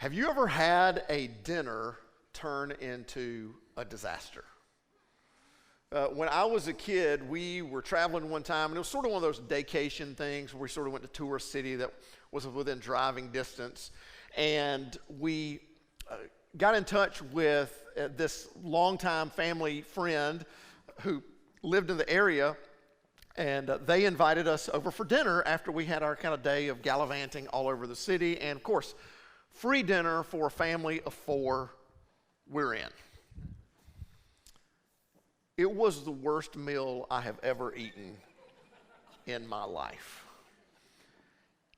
Have you ever had a dinner turn into a disaster? When I was a kid, we were traveling one time, and it was sort of one of those daycation things where we sort of went to tour a city that was within driving distance. And we got in touch with this longtime family friend who lived in the area, and they invited us over for dinner after we had our kind of day of gallivanting all over the city. And of course, free dinner for a family of 4, we're in. It was the worst meal I have ever eaten in my life.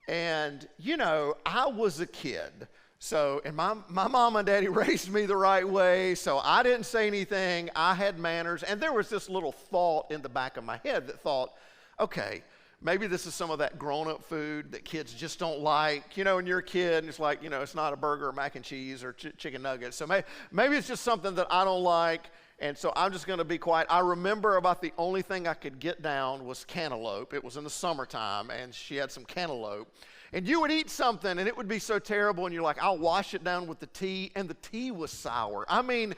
And, you know, I was a kid. So, and my mom and daddy raised me the right way, so I didn't say anything. I had manners. And there was this little thought in the back of my head that thought, okay, maybe this is some of that grown-up food that kids just don't like. You know, when you're a kid, and it's like, you know, it's not a burger or mac and cheese or chicken nuggets. So maybe it's just something that I don't like, and so I'm just going to be quiet. I remember about the only thing I could get down was cantaloupe. It was in the summertime, and she had some cantaloupe. And you would eat something, and it would be so terrible, and you're like, I'll wash it down with the tea, and the tea was sour. I mean,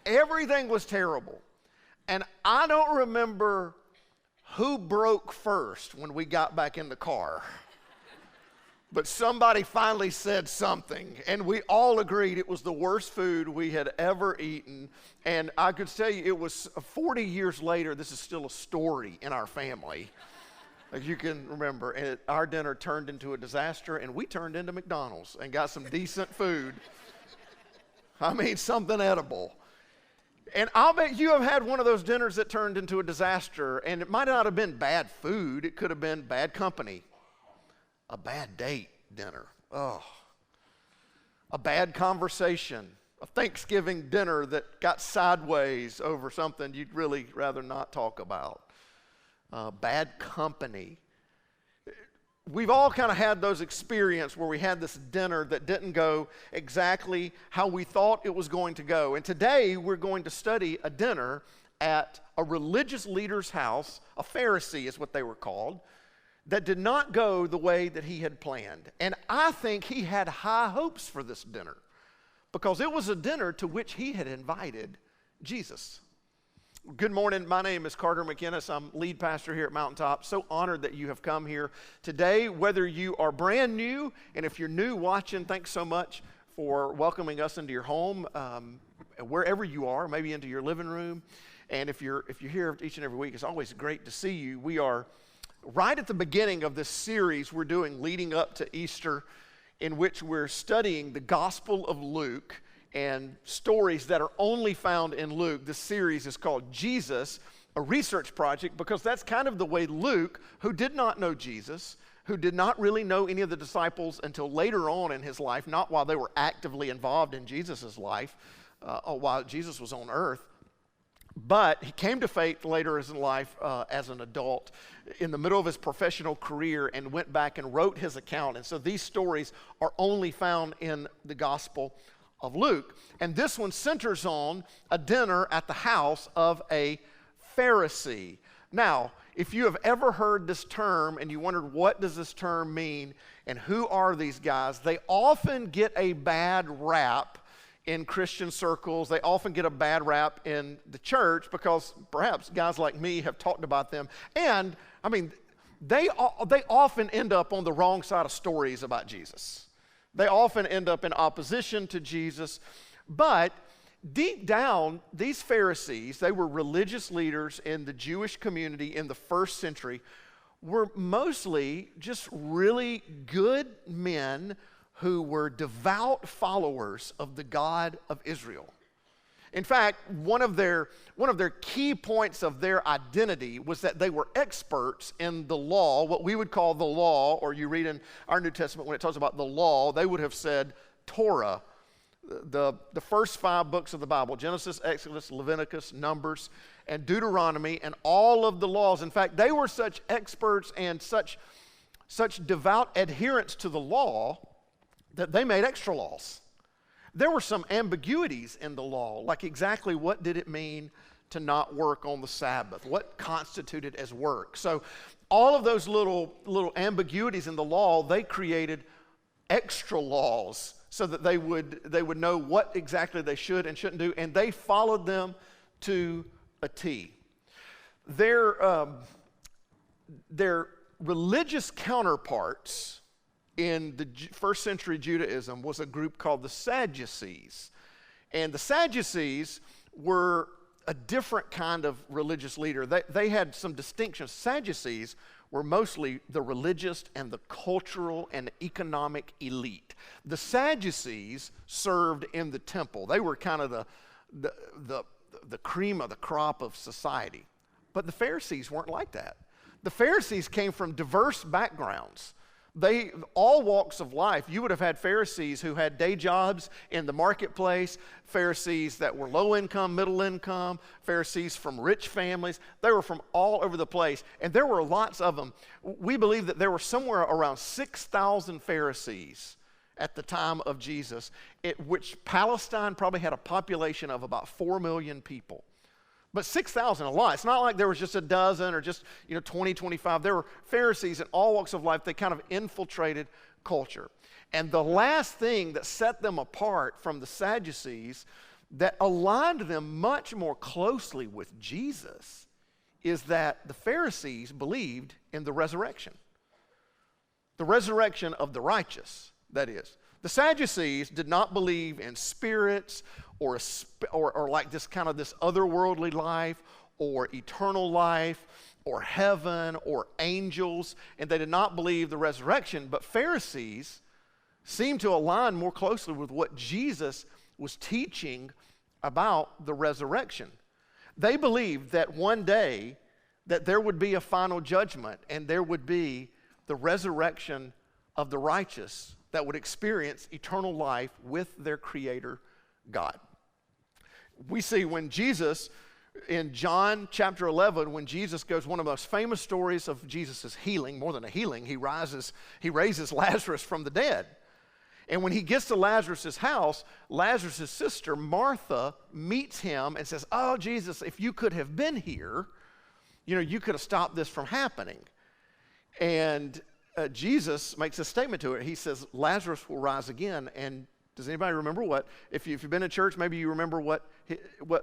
everything was terrible. And I don't remember who broke first when we got back in the car. But somebody finally said something, and we all agreed it was the worst food we had ever eaten. And I could tell you, it was 40 years later, this is still a story in our family. Like you can remember, and our dinner turned into a disaster, and we turned into McDonald's and got some decent food. I mean, something edible. And I'll bet you have had one of those dinners that turned into a disaster, and it might not have been bad food. It could have been bad company. A bad date dinner. Oh. A bad conversation. A Thanksgiving dinner that got sideways over something you'd really rather not talk about. Bad company. We've all kind of had those experiences where we had this dinner that didn't go exactly how we thought it was going to go. And today we're going to study a dinner at a religious leader's house, a Pharisee is what they were called, that did not go the way that he had planned. And I think he had high hopes for this dinner because it was a dinner to which he had invited Jesus. Good morning. My name is Carter McInnes. I'm lead pastor here at Mountaintop. So honored that you have come here today, whether you are brand new, and if you're new watching, thanks so much for welcoming us into your home, wherever you are, maybe into your living room. And if you're here each and every week, it's always great to see you. We are right at the beginning of this series we're doing leading up to Easter, in which we're studying the Gospel of Luke and stories that are only found in Luke. This series is called Jesus, a research project, because that's kind of the way Luke, who did not know Jesus, who did not really know any of the disciples until later on in his life, not while they were actively involved in Jesus' life, or while Jesus was on earth, but he came to faith later in life as an adult in the middle of his professional career and went back and wrote his account. And so these stories are only found in the Gospel of Luke. And this one centers on a dinner at the house of a Pharisee. Now, if you have ever heard this term and you wondered what does this term mean and who are these guys, they often get a bad rap in Christian circles. They often get a bad rap in the church because perhaps guys like me have talked about them. And, I mean, they often end up on the wrong side of stories about Jesus. They often end up in opposition to Jesus. But deep down, these Pharisees, they were religious leaders in the Jewish community in the first century, were mostly just really good men who were devout followers of the God of Israel. In fact, one of their key points of their identity was that they were experts in the law, what we would call the law, or you read in our New Testament when it talks about the law, they would have said Torah, the first 5 books of the Bible, Genesis, Exodus, Leviticus, Numbers, and Deuteronomy, and all of the laws. In fact, they were such experts and such devout adherents to the law that they made extra laws. There were some ambiguities in the law, like exactly what did it mean to not work on the Sabbath? What constituted as work? So all of those little ambiguities in the law, they created extra laws so that they would know what exactly they should and shouldn't do, and they followed them to a T. Their religious counterparts in the first century Judaism was a group called the Sadducees. And the Sadducees were a different kind of religious leader. They had some distinctions. Sadducees were mostly the religious and the cultural and economic elite. The Sadducees served in the temple. They were kind of the cream of the crop of society. But the Pharisees weren't like that. The Pharisees came from diverse backgrounds. All walks of life. You would have had Pharisees who had day jobs in the marketplace, Pharisees that were low income, middle income, Pharisees from rich families. They were from all over the place, and there were lots of them. We believe that there were somewhere around 6,000 Pharisees at the time of Jesus, which Palestine probably had a population of about 4 million people. But 6,000, a lot. It's not like there was just a dozen or just 20, 25. There were Pharisees in all walks of life. They kind of infiltrated culture. And the last thing that set them apart from the Sadducees, that aligned them much more closely with Jesus, is that the Pharisees believed in the resurrection. The resurrection of the righteous, that is. The Sadducees did not believe in spirits or like this kind of this otherworldly life or eternal life or heaven or angels, and they did not believe the resurrection. But Pharisees seemed to align more closely with what Jesus was teaching about the resurrection. They believed that one day that there would be a final judgment and there would be the resurrection of the righteous that would experience eternal life with their Creator, God. We see when Jesus, in John chapter 11, when Jesus goes, one of the most famous stories of Jesus' healing, more than a healing, he raises Lazarus from the dead. And when he gets to Lazarus' house, Lazarus' sister, Martha, meets him and says, "Oh, Jesus, if you could have been here, you could have stopped this from happening." And Jesus makes a statement to her. He says, "Lazarus will rise again." And does anybody remember if you've been in church, maybe you remember what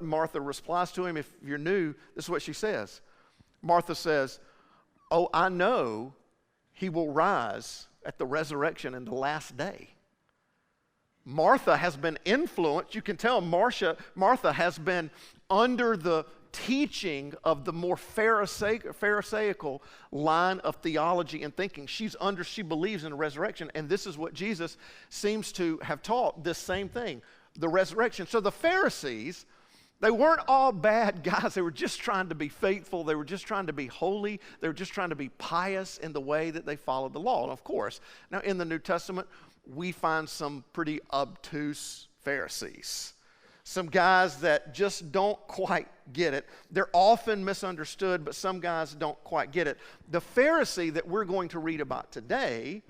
Martha replies to him. If you're new, this is what she says. Martha says, "Oh, I know he will rise at the resurrection in the last day." Martha has been influenced. You can tell Martha has been under the teaching of the more Pharisaical line of theology and thinking. She believes in the resurrection, and this is what Jesus seems to have taught, this same thing, the resurrection. So the Pharisees, they weren't all bad guys. They were just trying to be faithful. They were just trying to be holy. They were just trying to be pious in the way that they followed the law. And of course, now in the New Testament, we find some pretty obtuse Pharisees. Some guys that just don't quite get it. They're often misunderstood, but some guys don't quite get it. The Pharisee that we're going to read about today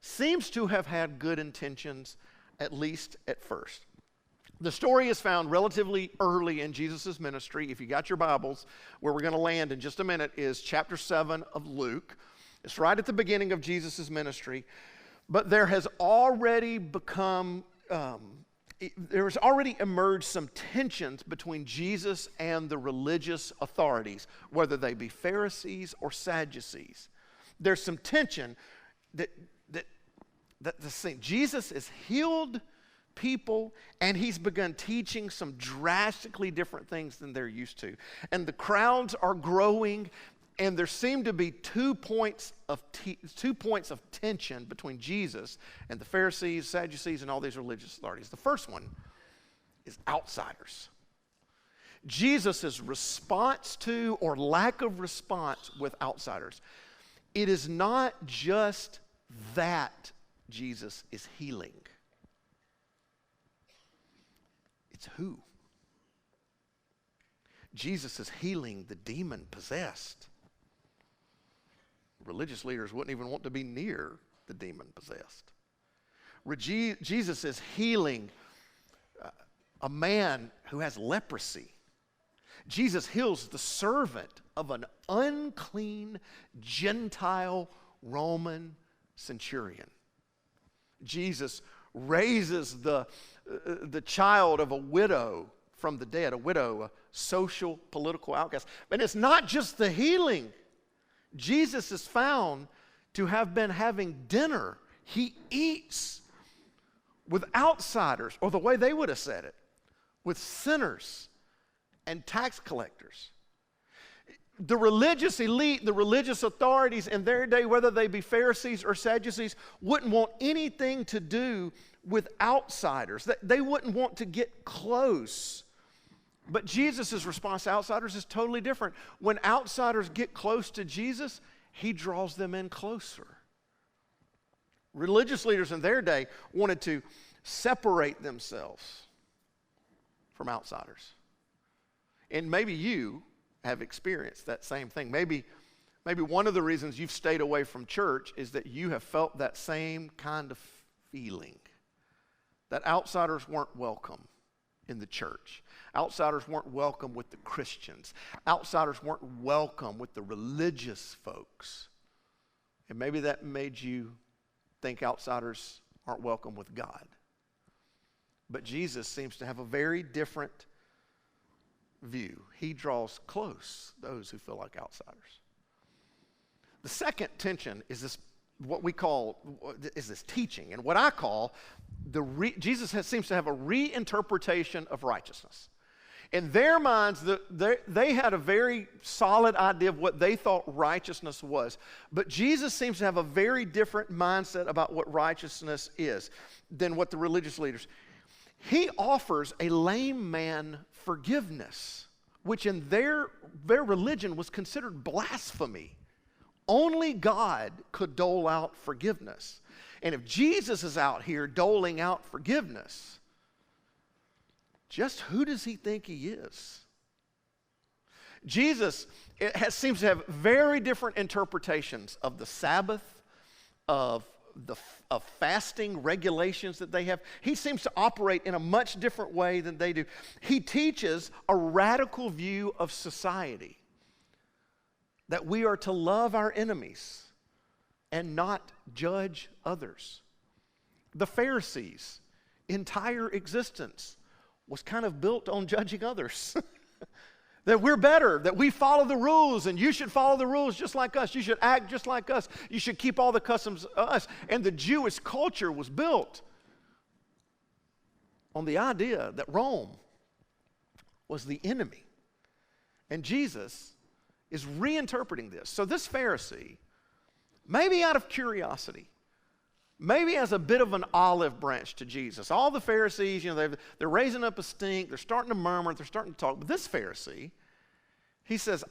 seems to have had good intentions, at least at first. The story is found relatively early in Jesus' ministry. If you got your Bibles, where we're going to land in just a minute is chapter 7 of Luke. It's right at the beginning of Jesus' ministry. But there has already emerged some tensions between Jesus and the religious authorities, whether they be Pharisees or Sadducees. There's some tension that Jesus has healed people, and he's begun teaching some drastically different things than they're used to. And the crowds are growing, and there seem to be 2 points of tension between Jesus and the Pharisees, Sadducees, and all these religious authorities. The first one is outsiders. Jesus' response to or lack of response with outsiders. It is not just that Jesus is healing. It's who? Jesus is healing the demon-possessed. Religious leaders wouldn't even want to be near the demon-possessed. Jesus is healing a man who has leprosy. Jesus heals the servant of an unclean Gentile Roman centurion. Jesus raises the child of a widow from the dead, a widow, a social, political outcast. But it's not just the healing. Jesus is found to have been having dinner. He eats with outsiders, or the way they would have said it, with sinners and tax collectors. The religious elite, the religious authorities in their day, whether they be Pharisees or Sadducees, wouldn't want anything to do with outsiders. They wouldn't want to get close. But Jesus' response to outsiders is totally different. When outsiders get close to Jesus, he draws them in closer. Religious leaders in their day wanted to separate themselves from outsiders. And maybe you have experienced that same thing. Maybe one of the reasons you've stayed away from church is that you have felt that same kind of feeling, that outsiders weren't welcome in the church. Outsiders weren't welcome with the Christians. Outsiders weren't welcome with the religious folks. And maybe that made you think outsiders aren't welcome with God. But Jesus seems to have a very different view. He draws close those who feel like outsiders. The second tension is this, what we call, is this teaching. And what I call, Jesus seems to have a reinterpretation of righteousness. In their minds, they had a very solid idea of what they thought righteousness was. But Jesus seems to have a very different mindset about what righteousness is than what the religious leaders. He offers a lame man forgiveness, which in their religion was considered blasphemy. Only God could dole out forgiveness. And if Jesus is out here doling out forgiveness, just who does he think he is? Jesus seems to have very different interpretations of the Sabbath, of fasting regulations that they have. He seems to operate in a much different way than they do. He teaches a radical view of society, that we are to love our enemies and not judge others. The Pharisees' entire existence was kind of built on judging others. That we're better, that we follow the rules, and you should follow the rules just like us. You should act just like us. You should keep all the customs of us. And the Jewish culture was built on the idea that Rome was the enemy. And Jesus is reinterpreting this. So this Pharisee, maybe out of curiosity, maybe as a bit of an olive branch to Jesus. All the Pharisees, they're raising up a stink, they're starting to murmur, they're starting to talk. But this Pharisee, he says,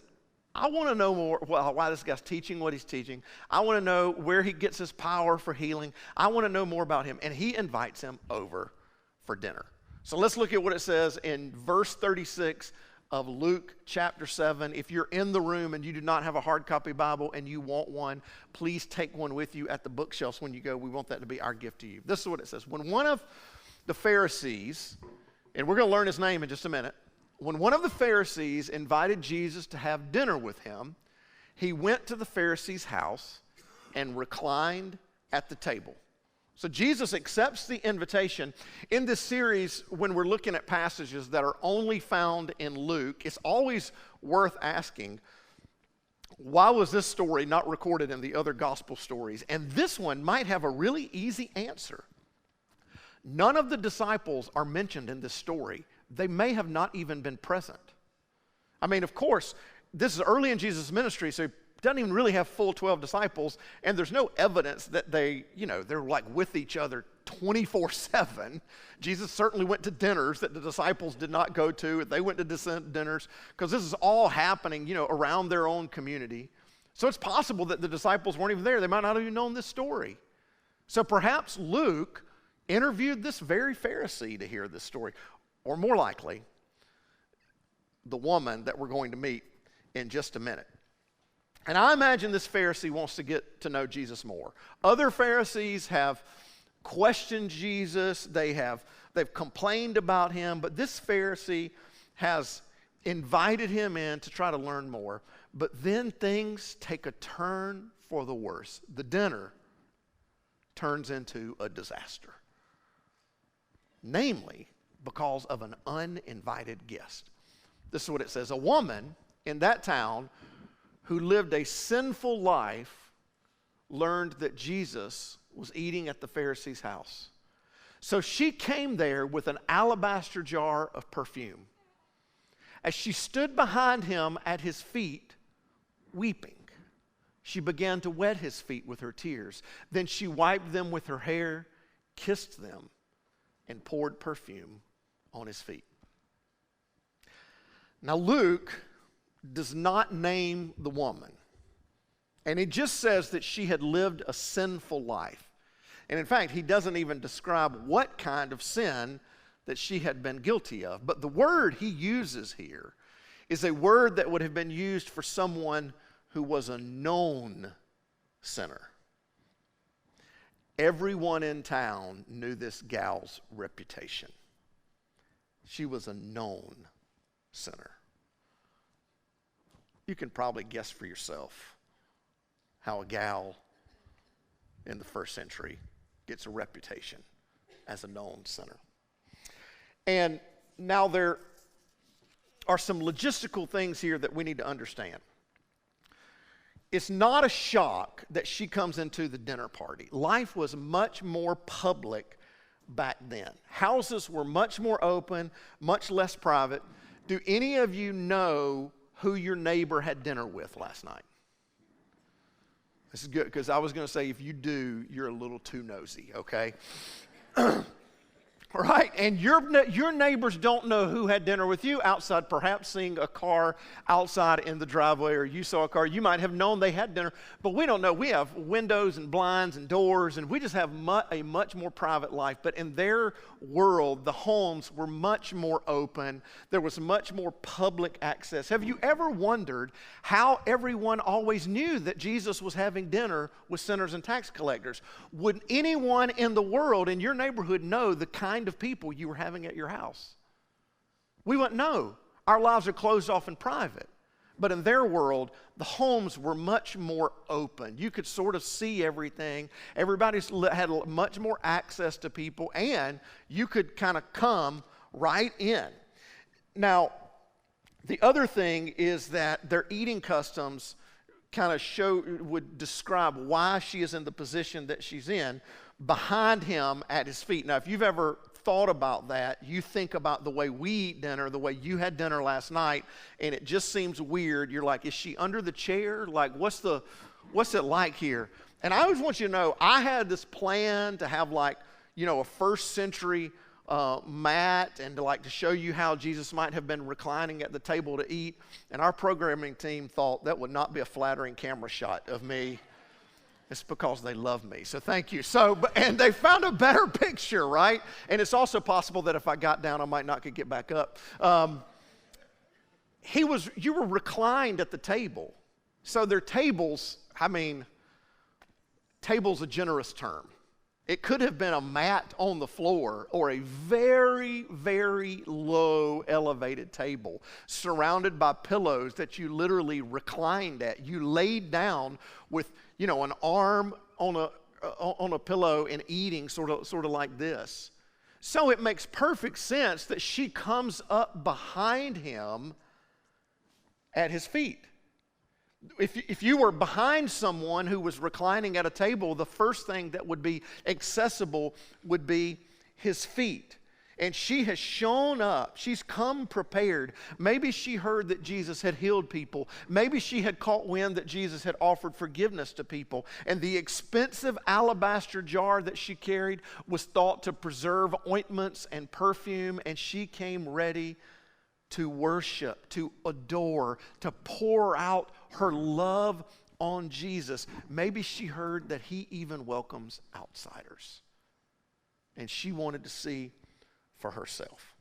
I want to know more why this guy's teaching what he's teaching. I want to know where he gets his power for healing. I want to know more about him. And he invites him over for dinner. So let's look at what it says in verse 36 of Luke chapter 7. If you're in the room and you do not have a hard copy Bible and you want one, please take one with you at the bookshelves when you go. We want that to be our gift to you. This is what it says. When one of the Pharisees, and we're going to learn his name in just a minute, when one of the Pharisees invited Jesus to have dinner with him, he went to the Pharisee's house and reclined at the table. So Jesus accepts the invitation. In this series, when we're looking at passages that are only found in Luke, it's always worth asking, why was this story not recorded in the other gospel stories? And this one might have a really easy answer. None of the disciples are mentioned in this story. They may have not even been present. I mean, of course, this is early in Jesus' ministry, so doesn't even really have full 12 disciples, and there's no evidence that they're like with each other 24/7. Jesus certainly went to dinners that the disciples did not go to. They went to dinners because this is all happening, around their own community. So it's possible that the disciples weren't even there. They might not have even known this story. So perhaps Luke interviewed this very Pharisee to hear this story, or more likely, the woman that we're going to meet in just a minute. And I imagine this Pharisee wants to get to know Jesus more. Other Pharisees have questioned Jesus. They've complained about him. But this Pharisee has invited him in to try to learn more. But then things take a turn for the worse. The dinner turns into a disaster. Namely, because of an uninvited guest. This is what it says. A woman in that town who lived a sinful life learned that Jesus was eating at the Pharisee's house. So she came there with an alabaster jar of perfume. As she stood behind him at his feet, weeping, she began to wet his feet with her tears. Then she wiped them with her hair, kissed them, and poured perfume on his feet. Now Luke does not name the woman. And he just says that she had lived a sinful life. And in fact, he doesn't even describe what kind of sin that she had been guilty of. But the word he uses here is a word that would have been used for someone who was a known sinner. Everyone in town knew this gal's reputation. She was a known sinner. You can probably guess for yourself how a gal in the first century gets a reputation as a known sinner. And now there are some logistical things here that we need to understand. It's not a shock that she comes into the dinner party. Life was much more public back then. Houses were much more open, much less private. Do any of you know who your neighbor had dinner with last night? This is good, because I was going to say, if you do, you're a little too nosy, okay? Right? And your neighbors don't know who had dinner with you outside, perhaps seeing a car outside in the driveway, or you saw a car. You might have known they had dinner, but we don't know. We have windows and blinds and doors, and we just have a much more private life. But in their world, the homes were much more open. There was much more public access. Have you ever wondered how everyone always knew that Jesus was having dinner with sinners and tax collectors? Would anyone in the world, in your neighborhood, know the kind of people you were having at your house? We wouldn't know. Our lives are closed off in private. But in their world, the homes were much more open. You could sort of see everything. Everybody had much more access to people, and you could kind of come right in. Now, the other thing is that their eating customs kind of would describe why she is in the position that she's in behind him at his feet. Now, if you've ever thought about that, you think about the way we eat dinner, the way you had dinner last night, and it just seems weird. You're like, is she under the chair? Like, what's it like here? And I always want you to know, I had this plan to have a first century mat, and to show you how Jesus might have been reclining at the table to eat. And our programming team thought that would not be a flattering camera shot of me. It's because they love me, so thank you. And they found a better picture, right? And it's also possible that if I got down, I might not could get back up. You were reclined at the table. So their tables, table's a generous term. It could have been a mat on the floor or a very, very low elevated table surrounded by pillows that you literally reclined at. You laid down with, an arm on a pillow and eating sort of like this. So it makes perfect sense that she comes up behind him at his feet. If you were behind someone who was reclining at a table, the first thing that would be accessible would be his feet. And she has shown up. She's come prepared. Maybe she heard that Jesus had healed people. Maybe she had caught wind that Jesus had offered forgiveness to people. And the expensive alabaster jar that she carried was thought to preserve ointments and perfume. And she came ready to worship, to adore, to pour out her love on Jesus. Maybe she heard that he even welcomes outsiders. And she wanted to see for herself.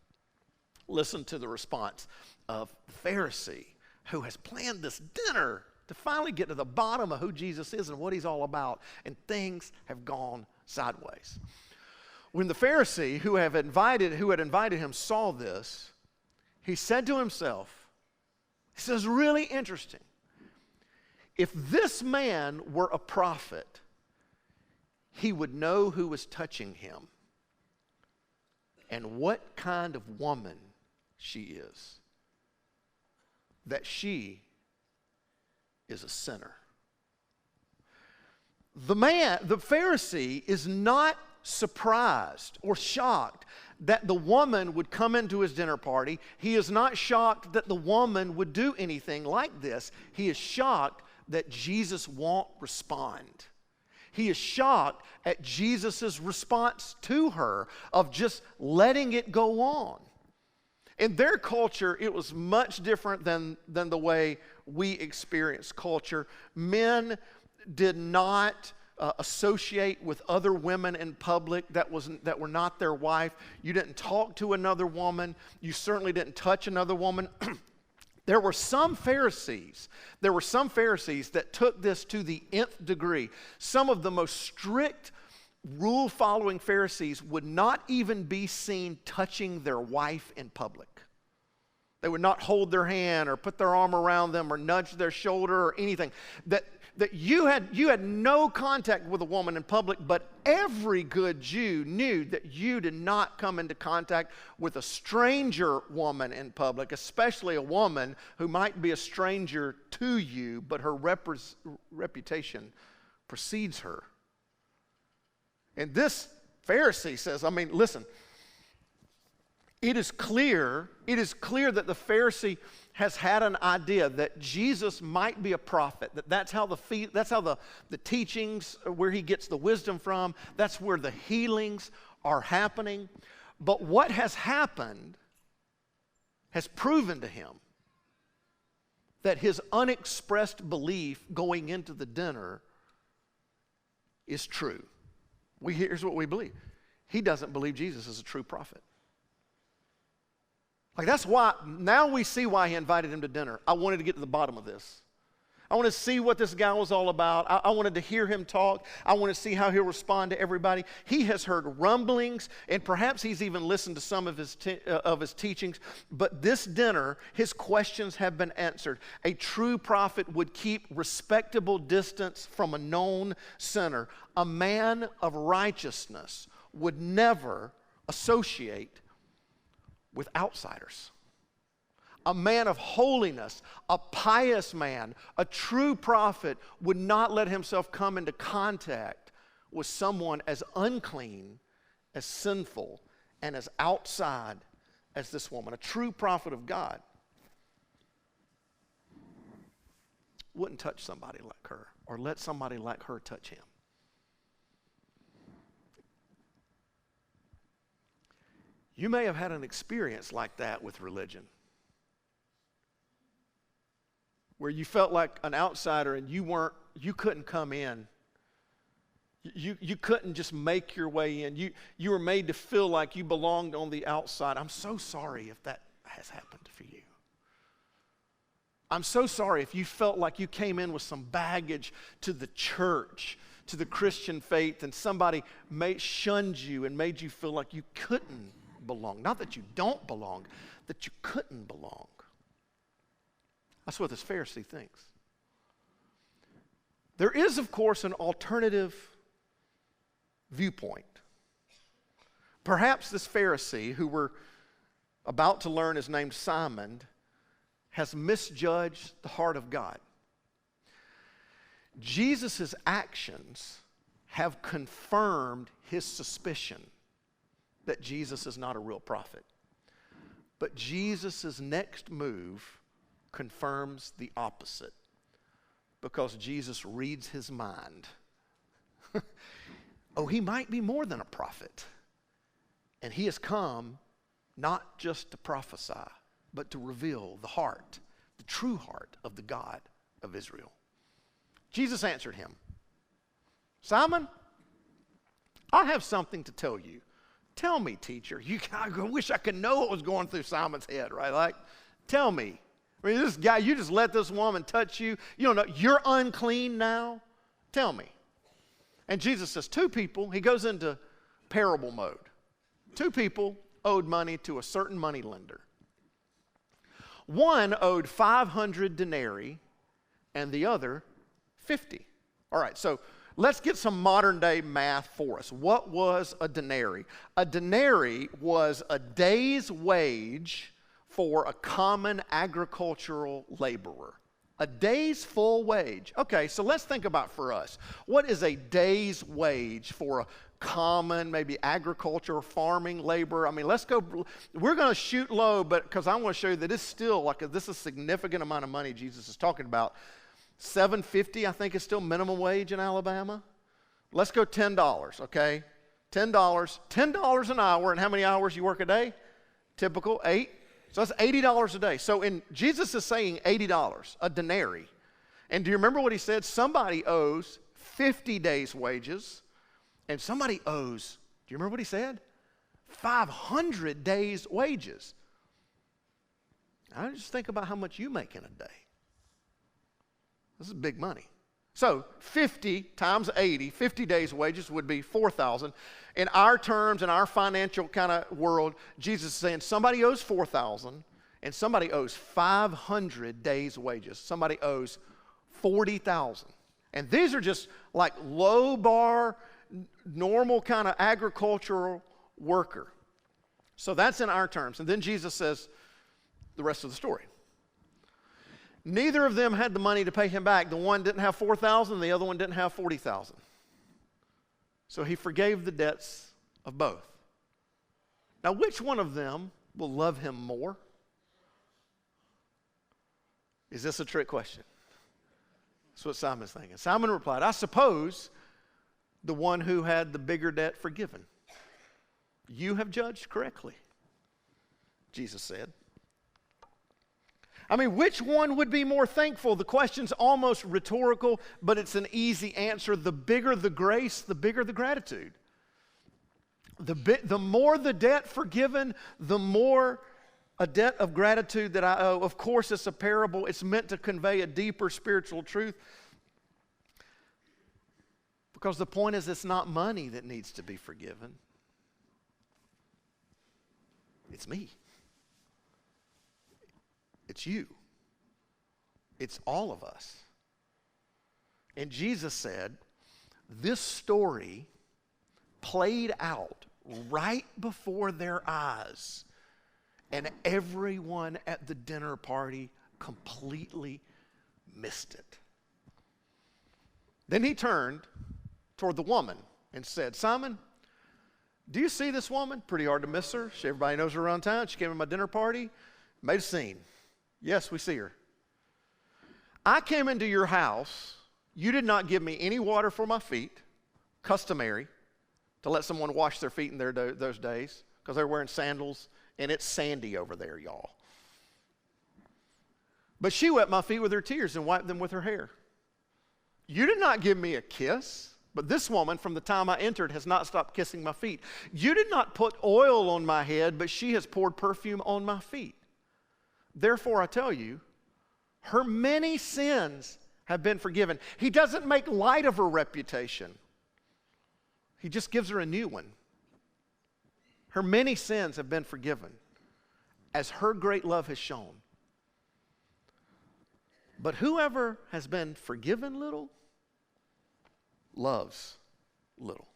Listen to the response of the Pharisee who has planned this dinner to finally get to the bottom of who Jesus is and what he's all about, and things have gone sideways. When the Pharisee who had invited him saw this, he said to himself, this is really interesting. If this man were a prophet, he would know who was touching him and what kind of woman she is, that she is a sinner. The Pharisee is not surprised or shocked that the woman would come into his dinner party. He is not shocked that the woman would do anything like this. He is shocked that Jesus won't respond. He is shocked at Jesus' response to her of just letting it go on. In their culture, it was much different than the way we experience culture. Men did not associate with other women in public that were not their wife. You didn't talk to another woman. You certainly didn't touch another woman. There were some Pharisees that took this to the nth degree. Some of the most strict rule-following Pharisees would not even be seen touching their wife in public. They would not hold their hand or put their arm around them or nudge their shoulder or anything. That you had no contact with a woman in public, but every good Jew knew that you did not come into contact with a stranger woman in public, especially a woman who might be a stranger to you, but her reputation precedes her. And this Pharisee says, listen, it is clear that the Pharisee has had an idea that Jesus might be a prophet, that's how the teachings, where he gets the wisdom from, that's where the healings are happening. But what has happened has proven to him that his unexpressed belief going into the dinner is true. Here's what we believe. He doesn't believe Jesus is a true prophet. That's why, now we see why he invited him to dinner. I wanted to get to the bottom of this. I want to see what this guy was all about. I wanted to hear him talk. I want to see how he'll respond to everybody. He has heard rumblings, and perhaps he's even listened to some of his teachings. But this dinner, his questions have been answered. A true prophet would keep respectable distance from a known sinner. A man of righteousness would never associate with outsiders. A man of holiness, a pious man, a true prophet would not let himself come into contact with someone as unclean, as sinful, and as outside as this woman. A true prophet of God wouldn't touch somebody like her or let somebody like her touch him. You may have had an experience like that with religion, where you felt like an outsider and you couldn't come in. You couldn't just make your way in. You were made to feel like you belonged on the outside. I'm so sorry if that has happened for you. I'm so sorry if you felt like you came in with some baggage to the church, to the Christian faith, and somebody shunned you and made you feel like you couldn't belong. Not that you don't belong, that you couldn't belong. That's what this Pharisee thinks. There is, of course, an alternative viewpoint. Perhaps this Pharisee, who we're about to learn is named Simon, has misjudged the heart of God. Jesus' actions have confirmed his suspicion that Jesus is not a real prophet. But Jesus' next move confirms the opposite, because Jesus reads his mind. Oh, he might be more than a prophet. And he has come not just to prophesy, but to reveal the heart, the true heart of the God of Israel. Jesus answered him, Simon, I have something to tell you. Tell me, teacher. I wish I could know what was going through Simon's head, right? Tell me. This guy, you just let this woman touch you. You don't know, you're unclean now? Tell me. And Jesus says, two people, he goes into parable mode. Two people owed money to a certain money lender. One owed 500 denarii and the other 50. All right, so let's get some modern day math for us. What was a denarii? A denarii was a day's wage for a common agricultural laborer. A day's full wage. Okay, so let's think about for us. What is a day's wage for a common, maybe agriculture, farming labor? I mean, let's go, we're going to shoot low, but because I want to show you that it's still like this is a significant amount of money Jesus is talking about. $7.50, I think, is still minimum wage in Alabama. Let's go $10, okay? $10 an hour, and how many hours you work a day? Typical, 8. So that's $80 a day. So Jesus is saying $80, a denarii. And do you remember what he said? Somebody owes 50 days' wages, and somebody owes, do you remember what he said? 500 days' wages. I just think about how much you make in a day. This is big money. So 50 times 80, 50 days' wages would be 4,000. In our terms, in our financial kind of world, Jesus is saying somebody owes 4,000 and somebody owes 500 days' wages. Somebody owes 40,000. And these are just like low bar, normal kind of agricultural worker. So that's in our terms. And then Jesus says the rest of the story. Neither of them had the money to pay him back. The one didn't have 4,000, the other one didn't have 40,000. So he forgave the debts of both. Now, which one of them will love him more? Is this a trick question? That's what Simon's thinking. Simon replied, I suppose the one who had the bigger debt forgiven. You have judged correctly, Jesus said. I mean, which one would be more thankful? The question's almost rhetorical, but it's an easy answer. The bigger the grace, the bigger the gratitude. The more the debt forgiven, the more a debt of gratitude that I owe. Of course, it's a parable. It's meant to convey a deeper spiritual truth. Because the point is, it's not money that needs to be forgiven. It's me. It's you. It's all of us. And Jesus said, this story played out right before their eyes, and everyone at the dinner party completely missed it. Then he turned toward the woman and said, Simon, do you see this woman? Pretty hard to miss her. Everybody knows her around town. She came to my dinner party, made a scene. Yes, we see her. I came into your house. You did not give me any water for my feet, customary, to let someone wash their feet in those days, because they're wearing sandals, and it's sandy over there, y'all. But she wet my feet with her tears and wiped them with her hair. You did not give me a kiss, but this woman, from the time I entered, has not stopped kissing my feet. You did not put oil on my head, but she has poured perfume on my feet. Therefore, I tell you, her many sins have been forgiven. He doesn't make light of her reputation. He just gives her a new one. Her many sins have been forgiven, as her great love has shown. But whoever has been forgiven little, loves little.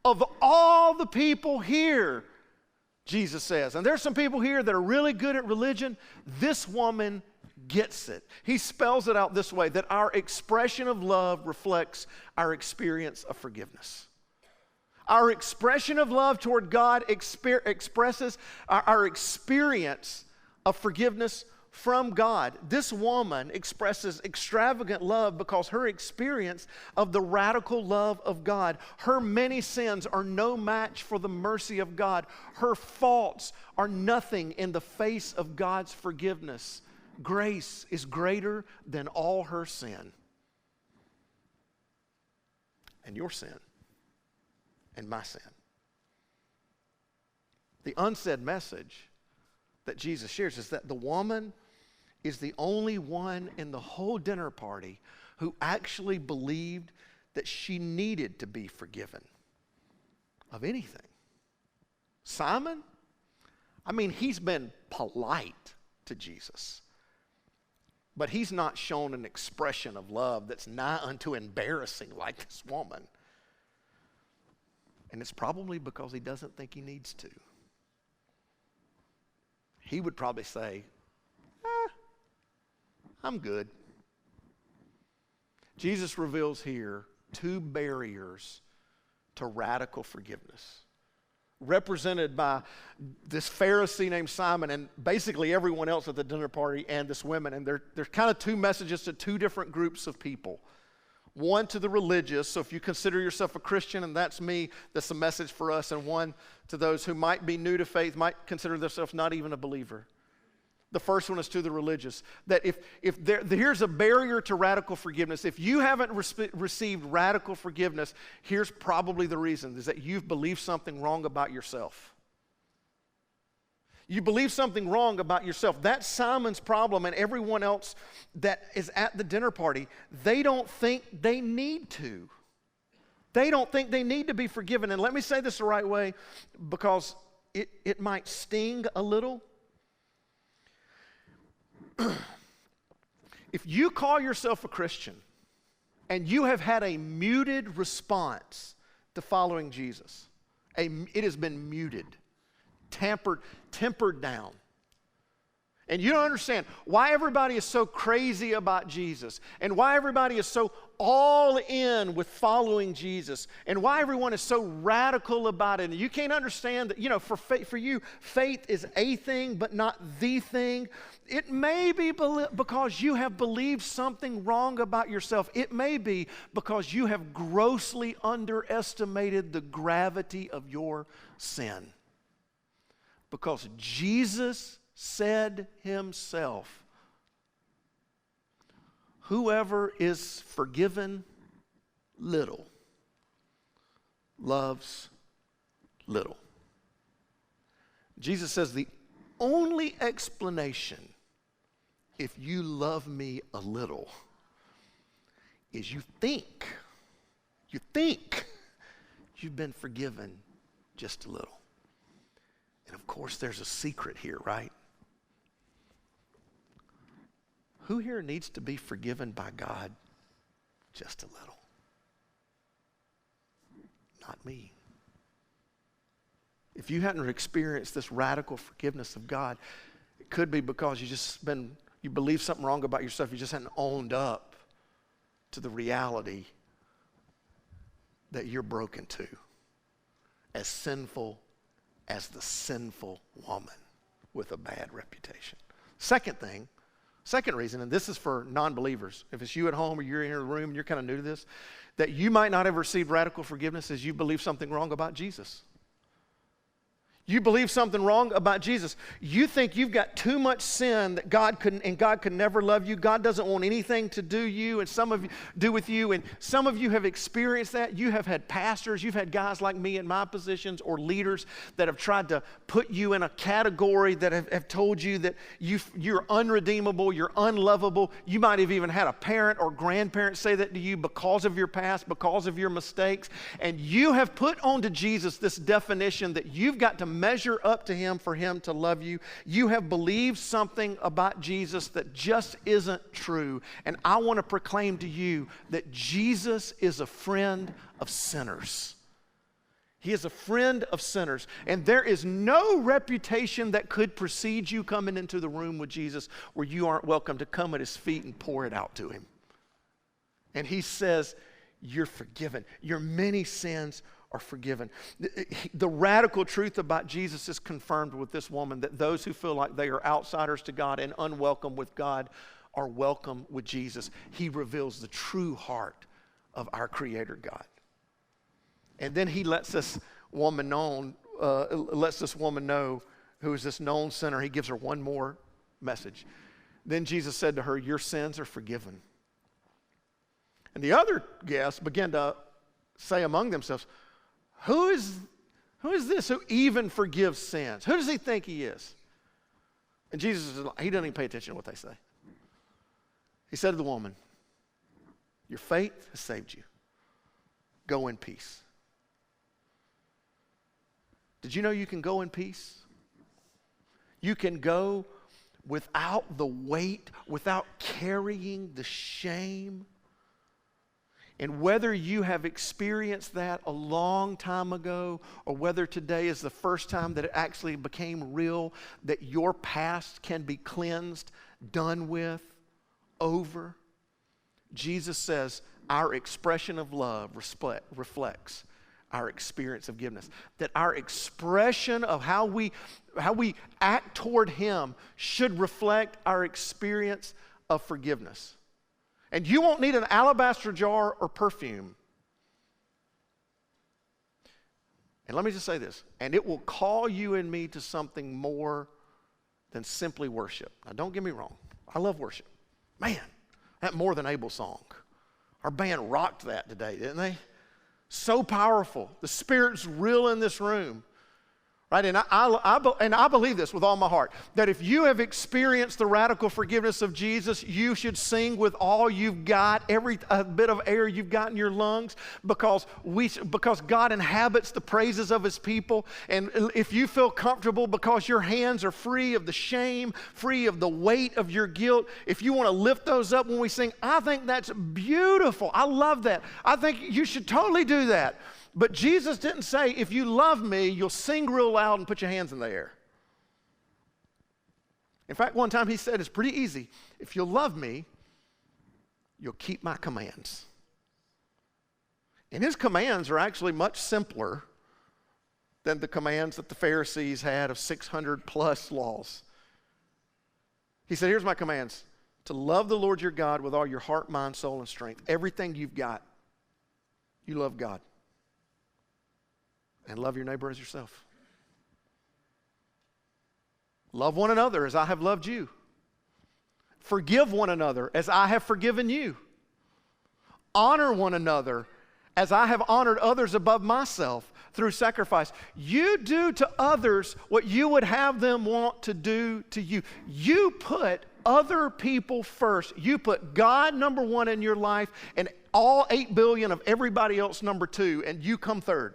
Of all the people here, Jesus says, and there's some people here that are really good at religion, this woman gets it. He spells it out this way, that our expression of love reflects our experience of forgiveness. Our expression of love toward God expresses our experience of forgiveness from God. This woman expresses extravagant love because her experience of the radical love of God. Her many sins are no match for the mercy of God. Her faults are nothing in the face of God's forgiveness. Grace is greater than all her sin. And your sin. And my sin. The unsaid message that Jesus shares is that the woman is the only one in the whole dinner party who actually believed that she needed to be forgiven of anything. Simon, I mean, he's been polite to Jesus. But he's not shown an expression of love that's nigh unto embarrassing like this woman. And it's probably because he doesn't think he needs to. He would probably say, I'm good. Jesus reveals here two barriers to radical forgiveness, represented by this Pharisee named Simon and basically everyone else at the dinner party and this woman. And there's kind of two messages to two different groups of people. One to the religious, so if you consider yourself a Christian, and that's me, that's the message for us. And one to those who might be new to faith, might consider themselves not even a believer. The first one is to the religious. That here's a barrier to radical forgiveness. If you haven't received radical forgiveness, here's probably the reason, is that you've believed something wrong about yourself. You believe something wrong about yourself. That's Simon's problem, and everyone else that is at the dinner party. They don't think they need to. They don't think they need to be forgiven. And let me say this the right way, because it might sting a little. If you call yourself a Christian and you have had a muted response to following Jesus, it has been muted, tempered down. And you don't understand why everybody is so crazy about Jesus and why everybody is so all in with following Jesus and why everyone is so radical about it. And you can't understand that, for you, faith is a thing but not the thing. It may be because you have believed something wrong about yourself. It may be because you have grossly underestimated the gravity of your sin. Because Jesus said himself, whoever is forgiven little loves little. Jesus says the only explanation if you love me a little is you think you've been forgiven just a little. And of course, there's a secret here, right? Who here needs to be forgiven by God just a little? Not me. If you hadn't experienced this radical forgiveness of God, it could be because you believe something wrong about yourself. You just hadn't owned up to the reality that you're broken too, as sinful as the sinful woman with a bad reputation. Second reason, and this is for non-believers. If it's you at home or you're in the room and you're kind of new to this, that you might not have received radical forgiveness is you believe something wrong about Jesus. You believe something wrong about Jesus. You think you've got too much sin that God could never love you. God doesn't want anything to do with you. And some of you have experienced that. You have had pastors, you've had guys like me in my positions or leaders that have tried to put you in a category that have told you that you're unredeemable, you're unlovable. You might have even had a parent or grandparent say that to you because of your past, because of your mistakes. And you have put onto Jesus this definition that you've got to measure up to him for him to love you. You have believed something about Jesus that just isn't true. And I want to proclaim to you that Jesus is a friend of sinners. He is a friend of sinners. And there is no reputation that could precede you coming into the room with Jesus where you aren't welcome to come at his feet and pour it out to him. And he says, you're forgiven. Your many sins are forgiven. The radical truth about Jesus is confirmed with this woman, that those who feel like they are outsiders to God and unwelcome with God are welcome with Jesus. He reveals the true heart of our Creator God. And then he lets this woman know who is this known sinner. He gives her one more message. Then Jesus said to her, your sins are forgiven. And the other guests began to say among themselves, Who is this who even forgives sins? Who does he think he is? And Jesus, he doesn't even pay attention to what they say. He said to the woman, your faith has saved you. Go in peace. Did you know you can go in peace? You can go without the weight, without carrying the shame. And whether you have experienced that a long time ago or whether today is the first time that it actually became real, that your past can be cleansed, done with, over, Jesus says our expression of love reflects our experience of forgiveness. That our expression of how we act toward Him should reflect our experience of forgiveness. And you won't need an alabaster jar or perfume. And let me just say this, and it will call you and me to something more than simply worship. Now, don't get me wrong. I love worship. Man, that More Than Able song. Our band rocked that today, didn't they? So powerful. The Spirit's real in this room. Right? And I believe this with all my heart, that if you have experienced the radical forgiveness of Jesus, you should sing with all you've got, every bit of air you've got in your lungs, because God inhabits the praises of His people. And if you feel comfortable because your hands are free of the shame, free of the weight of your guilt, if you want to lift those up when we sing, I think that's beautiful. I love that. I think you should totally do that. But Jesus didn't say, if you love me, you'll sing real loud and put your hands in the air. In fact, one time He said, it's pretty easy. If you'll love me, you'll keep my commands. And His commands are actually much simpler than the commands that the Pharisees had of 600 plus laws. He said, here's my commands. To love the Lord your God with all your heart, mind, soul, and strength. Everything you've got, you love God. And love your neighbor as yourself. Love one another as I have loved you. Forgive one another as I have forgiven you. Honor one another as I have honored others above myself through sacrifice. You do to others what you would have them want to do to you. You put other people first. You put God number one in your life and all 8 billion of everybody else number two, and you come third.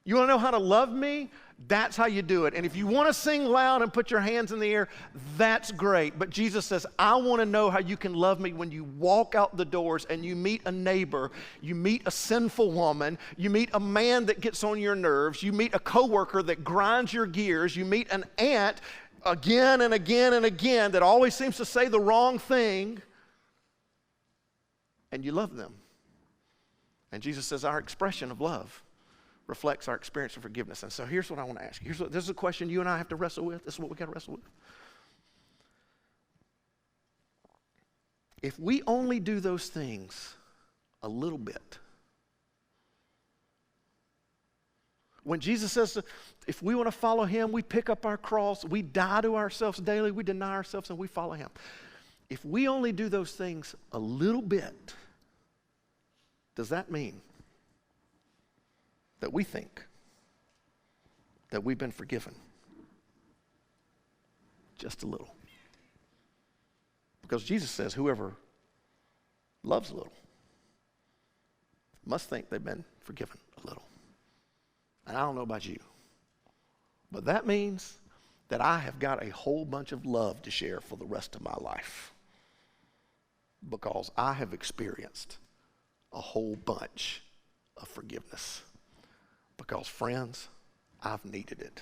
You want to know how to love me? That's how you do it. And if you want to sing loud and put your hands in the air, that's great. But Jesus says, I want to know how you can love me when you walk out the doors and you meet a neighbor, you meet a sinful woman, you meet a man that gets on your nerves, you meet a coworker that grinds your gears, you meet an aunt again and again and again that always seems to say the wrong thing, and you love them. And Jesus says our expression of love reflects our experience of forgiveness. And so here's what I want to ask you. This is a question you and I have to wrestle with. This is what we got to wrestle with. If we only do those things a little bit, when Jesus says if we want to follow Him, we pick up our cross, we die to ourselves daily, we deny ourselves, and we follow Him. If we only do those things a little bit, does that mean that we think that we've been forgiven? Just a little. Because Jesus says whoever loves a little must think they've been forgiven a little. And I don't know about you, but that means that I have got a whole bunch of love to share for the rest of my life, because I have experienced a whole bunch of forgiveness. Because, friends, I've needed it.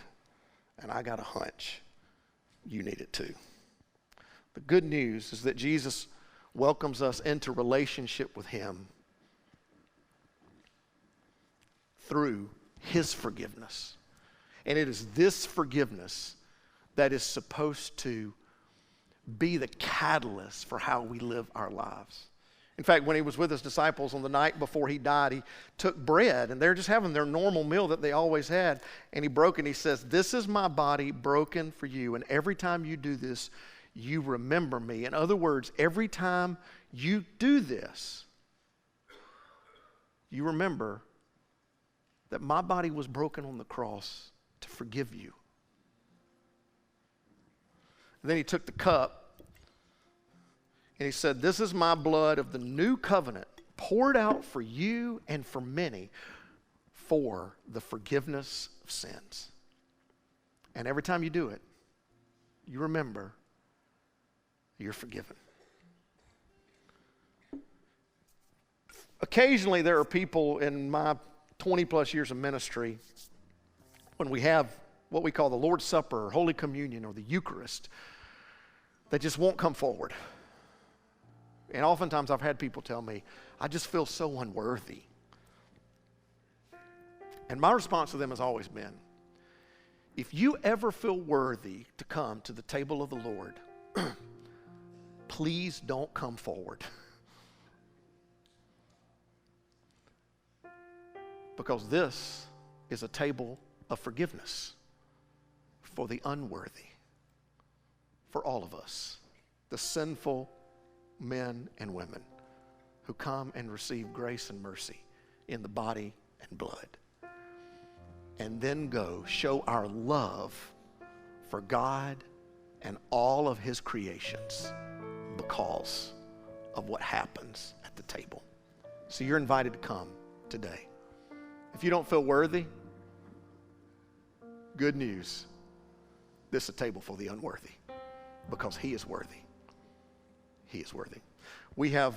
And I got a hunch you need it too. The good news is that Jesus welcomes us into relationship with Him through His forgiveness. And it is this forgiveness that is supposed to be the catalyst for how we live our lives. In fact, when He was with His disciples on the night before He died, He took bread, and they're just having their normal meal that they always had, and He broke it, and He says, this is my body broken for you, and every time you do this, you remember me. In other words, every time you do this, you remember that my body was broken on the cross to forgive you. And then He took the cup, and He said, this is my blood of the new covenant, poured out for you and for many for the forgiveness of sins. And every time you do it, you remember you're forgiven. Occasionally there are people in my 20 plus years of ministry, when we have what we call the Lord's Supper or Holy Communion or the Eucharist, they just won't come forward. And oftentimes I've had people tell me, I just feel so unworthy. And my response to them has always been, if you ever feel worthy to come to the table of the Lord, please don't come forward. Because this is a table of forgiveness for the unworthy, for all of us, the sinful men and women who come and receive grace and mercy in the body and blood. And then go show our love for God and all of his creations because of what happens at the table. So you're invited to come today. If you don't feel worthy, good news. This is a table for the unworthy because he is worthy. He is worthy. We have